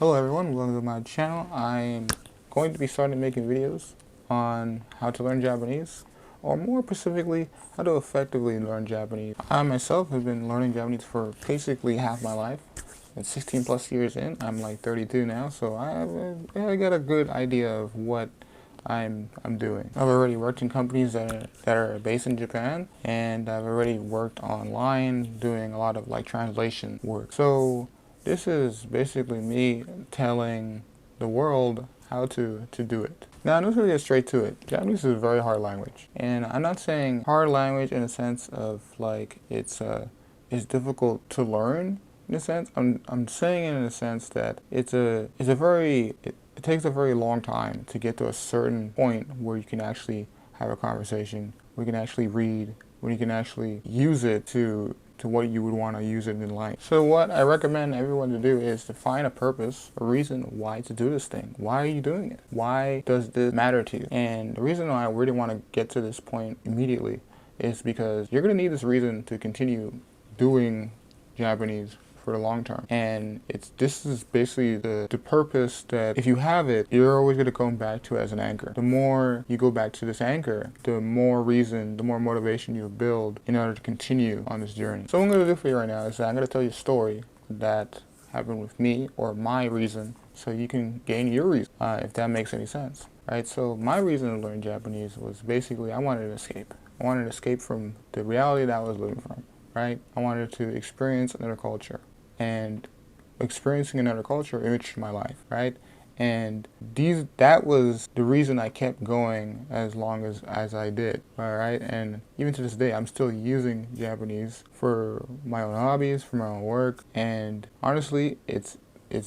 Hello everyone, welcome to my channel. I'm going to be starting making videos on how to learn Japanese, or more specifically, how to effectively learn Japanese. I myself have been learning Japanese for basically half my life. It's 16 plus years in. I'm like 32 now, so I got a good idea of what I'm doing. I've already worked in companies that are based in Japan, and I've already worked online doing a lot of like translation work. So this is basically me telling the world how to do it. Now, I'm just going to get straight to it. Japanese is a very hard language. And I'm not saying hard language in a sense of like it's difficult to learn in a sense. I'm saying it in a sense that it takes a very long time to get to a certain point where you can actually have a conversation, where you can actually read, where you can actually use it to what you would want to use it in life. So what I recommend everyone to do is to find a purpose, a reason why to do this thing. Why are you doing it? Why does this matter to you? And the reason why I really want to get to this point immediately is because you're going to need this reason to continue doing Japanese for the long term. And this is basically the purpose that if you have it, you're always going to come back to as an anchor. The more you go back to this anchor, the more reason, the more motivation you build in order to continue on this journey. So what I'm going to do for you right now is that I'm going to tell you a story that happened with me, or my reason, so you can gain your reason, if that makes any sense. Right? So my reason to learn Japanese was basically I wanted to escape. I wanted to escape from the reality that I was living from. Right? I wanted to experience another culture. And experiencing another culture enriched my life, right? And that was the reason I kept going as long as I did, all right? And even to this day, I'm still using Japanese for my own hobbies, for my own work, and honestly, it's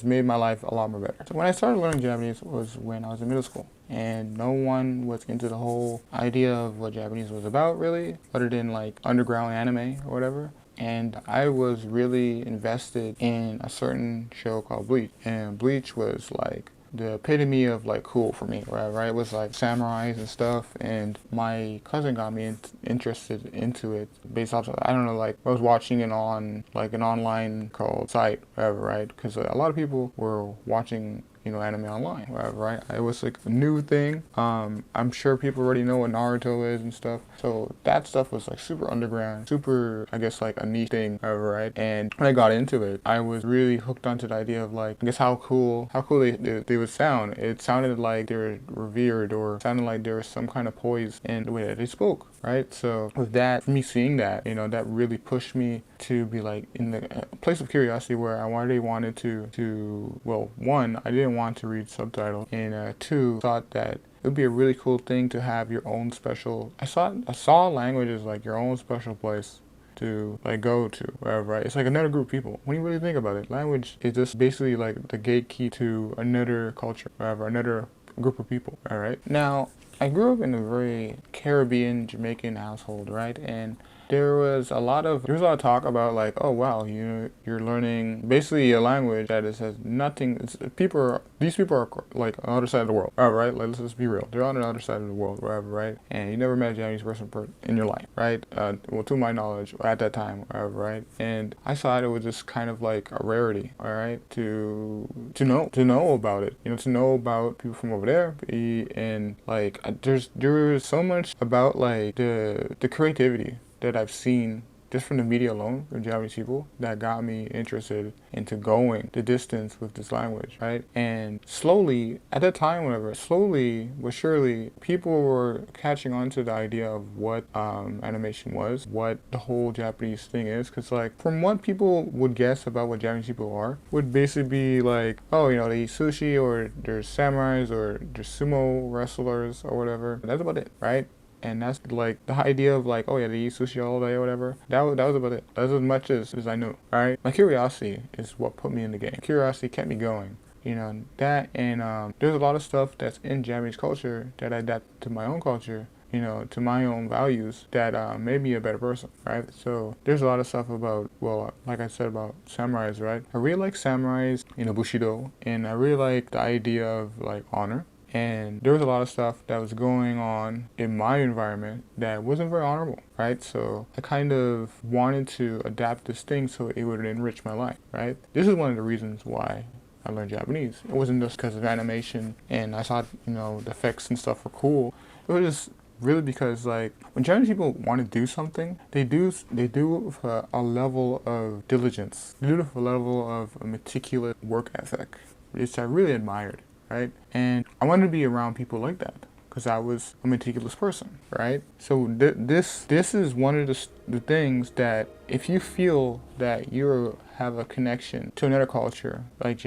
made my life a lot more better. So when I started learning Japanese was when I was in middle school, and no one was into the whole idea of what Japanese was about, really, other than like underground anime or whatever. And I was really invested in a certain show called Bleach. And Bleach was like the epitome of like cool for me, right? It was like samurais and stuff. And my cousin got me interested into it based off of, I don't know, like I was watching it on like an online called site, whatever, right? Because a lot of people were watching anime online, whatever, right? It was like a new thing. I'm sure people already know what Naruto is and stuff. So that stuff was like super underground, super, I guess, like a niche thing, whatever, right? And when I got into it, I was really hooked onto the idea of like, I guess how cool they would sound. It sounded like they were revered, or sounded like there was some kind of poise in the way that they spoke, right? So with that, me seeing that, that really pushed me to be like in the place of curiosity where I really wanted to well, one, I didn't want to read subtitles, and two, thought that it would be a really cool thing to have your own special, I saw language as like your own special place to like go to, wherever, right? It's like another group of people. When you really think about it, language is just basically like the gatekeep to another culture, wherever, another group of people, all right? Now, I grew up in a very Caribbean, Jamaican household, right? And there was a lot of talk about like, oh wow, you're learning basically a language that has nothing. These people are like on the other side of the world, all right? Like, let's just be real. They're on the other side of the world, wherever, right? And you never met a Japanese person in your life, right? Well, to my knowledge, at that time, wherever, right? And I thought it was just kind of like a rarity, all right, to know about it, to know about people from over there, and like there's so much about like the creativity that I've seen just from the media alone from Japanese people that got me interested into going the distance with this language, right? And slowly, at that time, slowly but surely, people were catching on to the idea of what animation was, what the whole Japanese thing is. Because like, from what people would guess about what Japanese people are, would basically be like, oh, they eat sushi, or there's samurais, or there's sumo wrestlers, or whatever. That's about it, right? And that's like the idea of like, oh yeah, they eat sushi all day or whatever. That was about it. That's as much as I knew, right? My curiosity is what put me in the game. Curiosity kept me going. That, and there's a lot of stuff that's in Japanese culture that I adapt to my own culture, to my own values that made me a better person, right? So there's a lot of stuff about, well, like I said about samurais, right? I really like samurais, Bushido, and I really like the idea of like honor. And there was a lot of stuff that was going on in my environment that wasn't very honorable, right? So I kind of wanted to adapt this thing so it would enrich my life, right? This is one of the reasons why I learned Japanese. It wasn't just because of animation and I thought, the effects and stuff were cool. It was just really because, like, when Japanese people want to do something, they do it with a level of diligence. They do it with a level of a meticulous work ethic, which I really admired, right? And I wanted to be around people like that, because I was a meticulous person, right? So this is one of the things that if you feel that you have a connection to another culture, like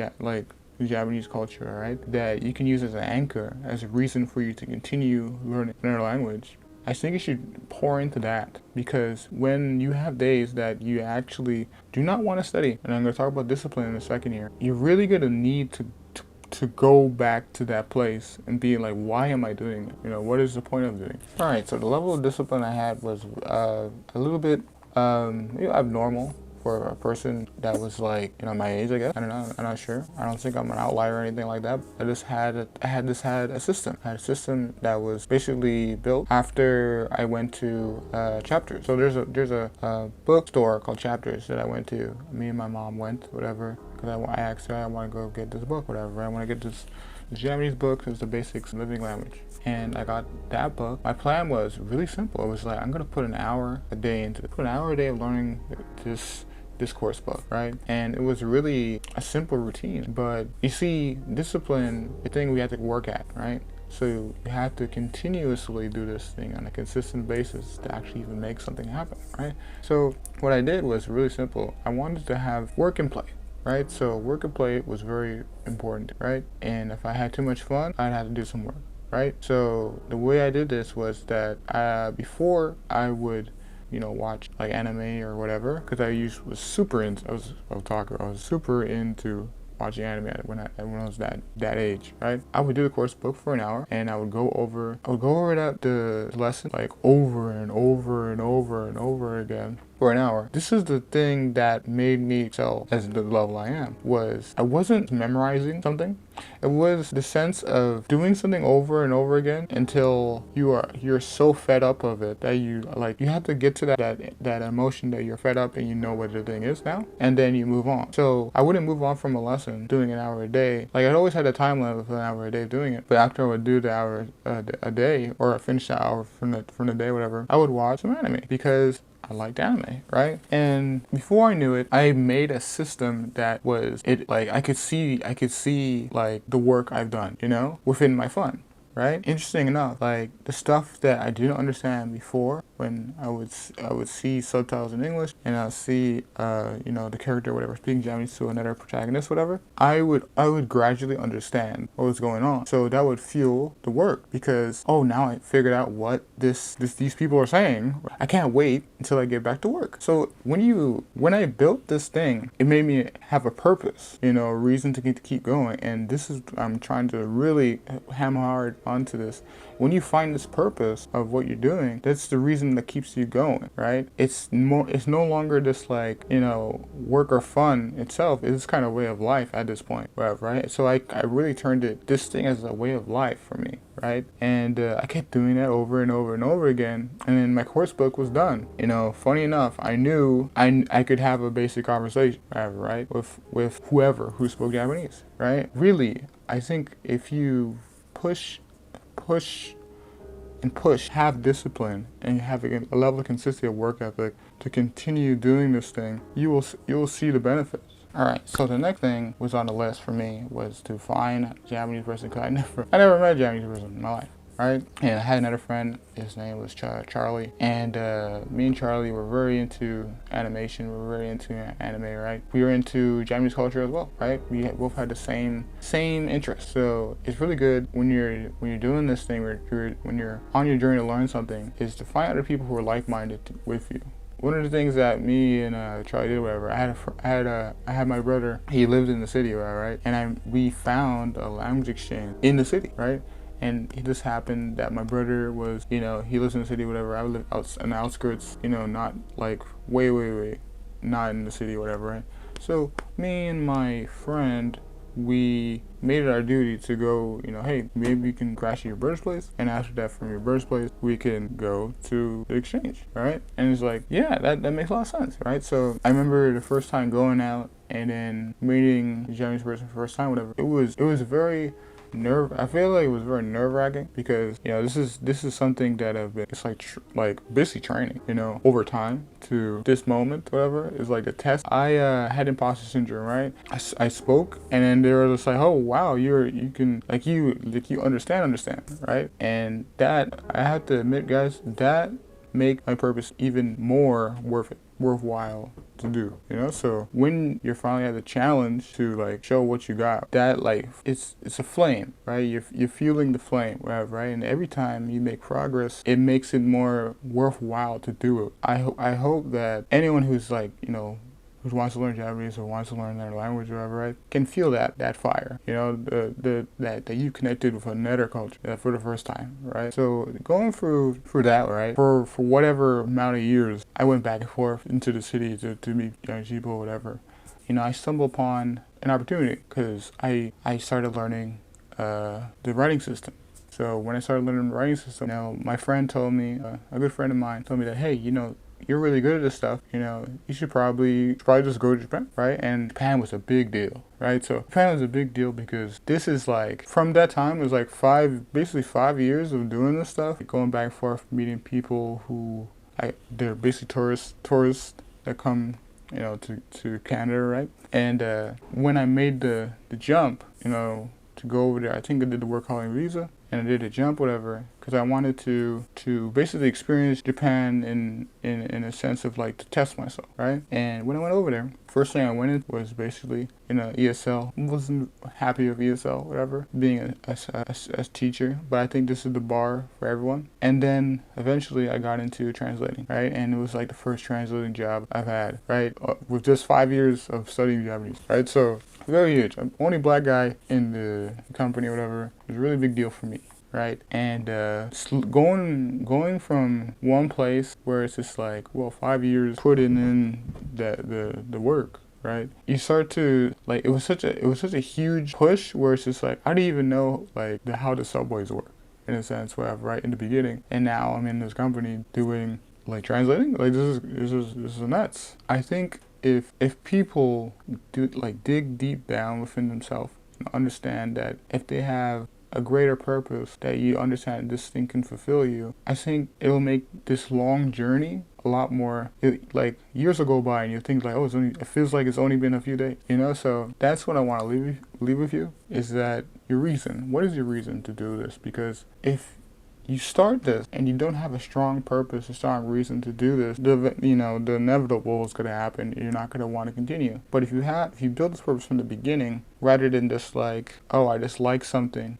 the Japanese culture, right, that you can use as an anchor, as a reason for you to continue learning another language, I think you should pour into that, because when you have days that you actually do not want to study, and I'm going to talk about discipline in a second here, you're really going to need to go back to that place and be like, why am I doing it? What is the point of doing it? All right, so the level of discipline I had was a little bit abnormal for a person that was like, my age, I guess. I don't know. I'm not sure. I don't think I'm an outlier or anything like that. I just had a system. I had a system that was basically built after I went to Chapters. So there's a bookstore called Chapters that I went to. Me and my mom went, whatever, because I asked her, I want to go get this book, whatever. I want to get this Japanese book. It's the basics of living language. And I got that book. My plan was really simple. It was like, I'm going to put an hour a day into it. Put an hour a day of learning this course book, right? And it was really a simple routine. But you see, discipline, the thing we have to work at, right? So you have to continuously do this thing on a consistent basis to actually even make something happen, right? So what I did was really simple. I wanted to have work and play, right? So work and play was very important, right? And if I had too much fun, I'd have to do some work, right? So the way I did this was that before I would watch like anime or whatever, because I was super into watching anime when I was that age, right? I would do the course book for an hour, and I would go over the lesson like over and over and over and over again for an hour. This is the thing that made me excel as the level I am. Was I wasn't memorizing something. It was the sense of doing something over and over again until you're so fed up of it that you have to get to that emotion that you're fed up and you know what the thing is now, and then you move on. So I wouldn't move on from a lesson doing an hour a day. Like, I'd always had a time limit for an hour a day of doing it, but after I would do the hour a day, or finish the hour from the day, whatever, I would watch some anime because I liked anime, right? And before I knew it, I made a system that was I could see like the work I've done, within my fun, right? Interesting enough, like the stuff that I didn't understand before, when I would see subtitles in English and I'll see the character, whatever, speaking Japanese to another protagonist, whatever, I would gradually understand what was going on. So that would fuel the work, because now I figured out what these people are saying. I can't wait until I get back to work. So when I built this thing, it made me have a purpose, a reason to keep going. And this is, I'm trying to really hammer hard onto this. When you find this purpose of what you're doing, that's the reason that keeps you going, right? It's no longer just like, work or fun itself. It's kind of way of life at this point, right? So I really turned this thing as a way of life for me, right? And I kept doing that over and over and over again, and then my course book was done. Funny enough, I knew I could have a basic conversation, right, with whoever who spoke Japanese, right? Really, I think if you push, have discipline, and have a level of consistency of work ethic to continue doing this thing, you will see the benefits. All right, so the next thing was on the list for me was to find a Japanese person, because I never met a Japanese person in my life, right? And I had another friend, his name was Charlie, and me and Charlie were very into animation, we were very into anime, right? We were into Japanese culture as well, right? We both had the same interests. So it's really good when you're doing this thing, when you're on your journey to learn something, is to find other people who are like-minded with you. One of the things that me and Charlie did, whatever, I had my brother. He lived in the city, right? And we found a language exchange in the city, right? And it just happened that my brother was, he lives in the city, whatever. I live out on the outskirts, not like way not in the city, whatever, right? So me and my friend, we made it our duty to go, hey, maybe you can crash at your birthplace, and after that, from your birthplace, we can go to the exchange, right? And it's like, yeah, that makes a lot of sense, right? So I remember the first time going out and then meeting a Japanese person for the first time, whatever. It was very I feel like it was very nerve-wracking because this is something that I've been, it's like basically training over time to this moment, whatever. Is like a test. I had imposter syndrome, right? I spoke, and then they were just like, oh wow, you can you understand, right? And that, I have to admit, guys, that make my purpose even more worthwhile to do, so when you're finally at the challenge to like show what you got, that like it's a flame, right? You're fueling the flame, whatever, right? And every time you make progress, it makes it more worthwhile to do it. I hope that anyone who's like who wants to learn Japanese or wants to learn their language or whatever, right, can feel that fire, that you connected with another culture for the first time, right? So going through that, right, for whatever amount of years, I went back and forth into the city to meet young people, whatever. I stumbled upon an opportunity because I started learning the writing system. So when I started learning the writing system, my friend told me, a good friend of mine told me that, hey, you're really good at this stuff, you should probably just go to Japan, right? And Japan was a big deal, right? So Japan was a big deal because this is like, from that time, it was like basically 5 years of doing this stuff, going back and forth, meeting people who, they're basically tourists that come, to Canada, right? And when I made the jump, to go over there, I think I did the work holiday visa, and I did a jump, whatever, because I wanted to basically experience Japan in a sense of like to test myself, right? And when I went over there, first thing I went in was basically ESL. Wasn't happy with ESL, whatever, being a teacher, but I think this is the bar for everyone. And then eventually I got into translating, right? And it was like the first translating job I've had, right? With just 5 years of studying Japanese, right? So very huge. I'm the only black guy in the company, whatever. It was a really big deal for me, right? And going from one place where it's just like, well, 5 years putting in the work, right? You start to like, it was such a huge push where it's just like, I didn't even know like how the subways work, in a sense, whatever, right, in the beginning. And now I'm in this company doing like translating. Like this is nuts. I think if people dig deep down within themselves and understand that if they have a greater purpose, that you understand this thing can fulfill you, I think it'll make this long journey a lot more, like years will go by and you think like, oh, it feels like it's only been a few days, so that's what I want to leave with you, is that your reason. What is your reason to do this? Because if you start this and you don't have a strong purpose, a strong reason to do this, the inevitable is going to happen. You're not going to want to continue. But if you build this purpose from the beginning, rather than just like, oh, I just like something,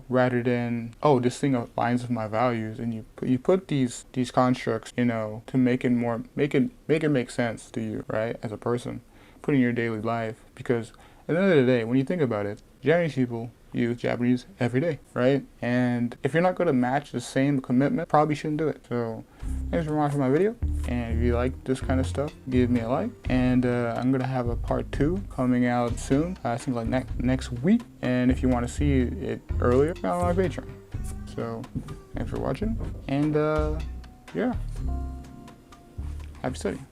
rather than, oh, this thing aligns with my values, and you put these constructs, to make it make sense to you, right, as a person, put in your daily life. Because at the end of the day, when you think about it, Japanese people use Japanese every day, right? And if you're not going to match the same commitment, probably shouldn't do it. So thanks for watching my video, and if you like this kind of stuff, give me a like. And I'm going to have a part 2 coming out soon, I think like next week. And if you want to see it earlier, go on my Patreon. So thanks for watching, and yeah, happy studying.